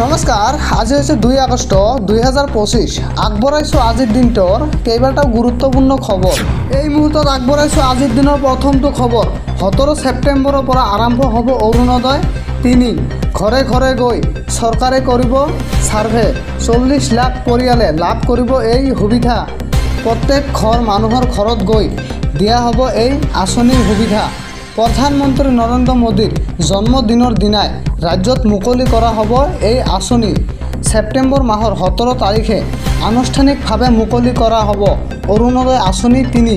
নমস্কাৰ, আজি হৈছে 2 আগষ্ট 2025। আগবঢ়াইছোঁ আজিৰ দিনটোৰ কেইবাটাও গুৰুত্বপূৰ্ণ খবৰ। এই মুহূৰ্তত আগবঢ়াইছোঁ আজিৰ দিনৰ প্ৰথমটো খবৰ। 17 ছেপ্টেম্বৰৰ পৰা আৰম্ভ হ'ব অৰুণোদয় 3। ঘৰে ঘৰে গৈ চৰকাৰে কৰিব ছাৰ্ভে। 40 লাখ পৰিয়ালে লাভ কৰিব এই সুবিধা। প্ৰত্যেক মানুহৰ ঘৰত গৈ দিয়া হ'ব এই আঁচনিৰ সুবিধা। প্ৰধানমন্ত্ৰী নৰেন্দ্ৰ মোদীৰ জন্মদিনৰ দিনাই ৰাজ্যত মুকলি কৰা হ'ব এই আঁচনি। ছেপ্টেম্বৰ মাহৰ 17 তাৰিখে আনুষ্ঠানিকভাৱে মুকলি কৰা হ'ব অৰুণোদয় আঁচনি 3।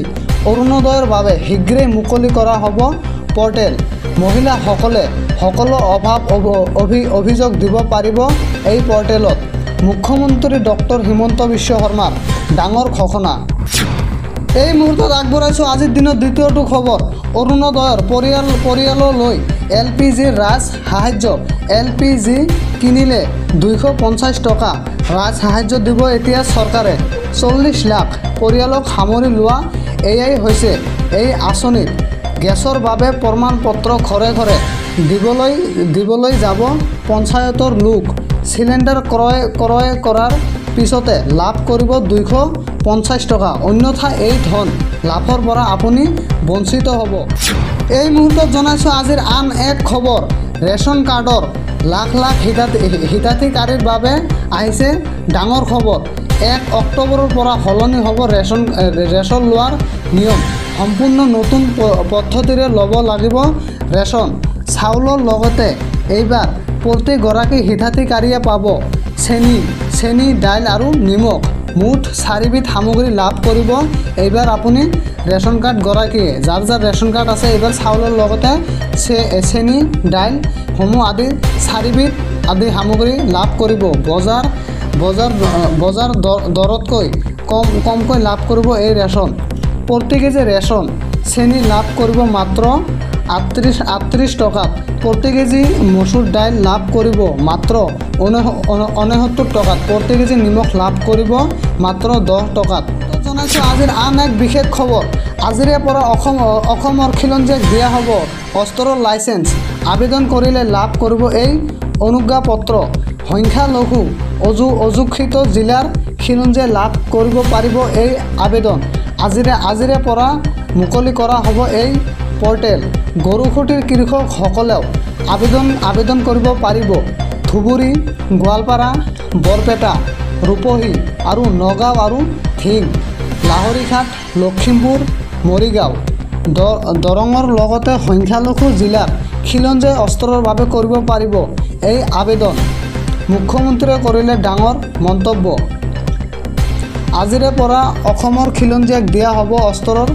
অৰুণোদয়ৰ বাবে শীঘ্ৰেই মুকলি কৰা হ'ব পৰ্টেল। মহিলাসকলে সকলো অভিযোগ দিব পাৰিব এই পৰ্টেলত। মুখ্যমন্ত্ৰী ডক্টৰ হিমন্ত বিশ্ব শৰ্মাৰ ডাঙৰ ঘোষণা। এই মুহূৰ্তত আগবঢ়াইছোঁ আজিৰ দিনৰ দ্বিতীয়টো খবৰ। অৰুণোদয়ৰ পৰিয়াললৈ LPG ৰাজ সাহায্য। LPG কিনিলে 250 টকা ৰাজ সাহায্য দিব এতিয়া চৰকাৰে। 40 লাখ পৰিয়ালক সামৰি লোৱা এয়াই হৈছে এই আঁচনিত। গেছৰ বাবে প্ৰমাণ পত্ৰ ঘৰে ঘৰে দিবলৈ যাব পঞ্চায়তৰ লোক। চিলিণ্ডাৰ ক্ৰয় কৰাৰ পিছতে লাভ কৰিব 250 টকা, অন্যথা এই ধন লাভৰ পৰা আপুনি বঞ্চিত হ'ব। এই মুহূৰ্তত জনাইছোঁ আজিৰ আন এক খবৰ। ৰেচন কাৰ্ডৰ লাখ লাখ হিতাধিকাৰীৰ বাবে আহিছে ডাঙৰ খবৰ। 1 অক্টোবৰৰ পৰা সলনি হ'ব ৰেচন লোৱাৰ নিয়ম। সম্পূৰ্ণ নতুন পদ্ধতিৰে ল'ব লাগিব ৰেচন। চাউলৰ লগতে এইবাৰ প্ৰতিগৰাকী হিতাধিকাৰীয়ে পাব চেনি, দাইল আৰু নিমখ। মুঠ 4বিধ সামগ্ৰী লাভ কৰিব এইবাৰ আপুনি ৰেচন কাৰ্ডগৰাকীয়ে। যাৰ ৰেচন কাৰ্ড আছে এইবাৰ চাউলৰ লগতে চেনি, দাইলসমূহ আদি 4বিধ আদি সামগ্ৰী লাভ কৰিব। বজাৰ দৰতকৈ কমকৈ লাভ কৰিব এই ৰেচন। প্ৰতি কেজি ৰেচন চেনি লাভ কৰিব মাত্ৰ 38 টকাত। প্ৰতি কেজি মচুৰ দাইল লাভ কৰিব মাত্ৰ 69 টকাত। প্ৰতি কেজি নিমখ লাভ কৰিব মাত্ৰ 10 টকাত। জনাইছোঁ আজিৰ আন এক বিশেষ খবৰ। আজিৰে পৰা অসমৰ খিলঞ্জীয়াক দিয়া হ'ব অস্ত্ৰৰ লাইচেন্স। আবেদন কৰিলে লাভ কৰিব এই অনুজ্ঞাপত্ৰ। সংখ্যালঘু অযোগ্যিত জিলাৰ খিলঞ্জীয়াই লাভ কৰিব পাৰিব এই আবেদন। আজিৰে পৰা মুকলি কৰা হ'ব এই পৰ্টেল। গৰুখুটিৰ কৃষকসকলেও আবেদন কৰিব পাৰিব। ধুবুৰী, গোৱালপাৰা, বৰপেটা, ৰূপহী আৰু নগাঁও আৰু ধিং, লাহৰীঘাট, লখিমপুৰ, মৰিগাঁও, দৰঙৰ লগতে সংখ্যালঘু জিলাৰ খিলঞ্জীয়াই অস্ত্ৰৰ বাবে কৰিব পাৰিব এই আবেদন। মুখ্যমন্ত্ৰীয়ে কৰিলে ডাঙৰ মন্তব্য। আজিৰে পৰা অসমৰ খিলঞ্জীয়াক দিয়া হ'ব অস্ত্ৰৰ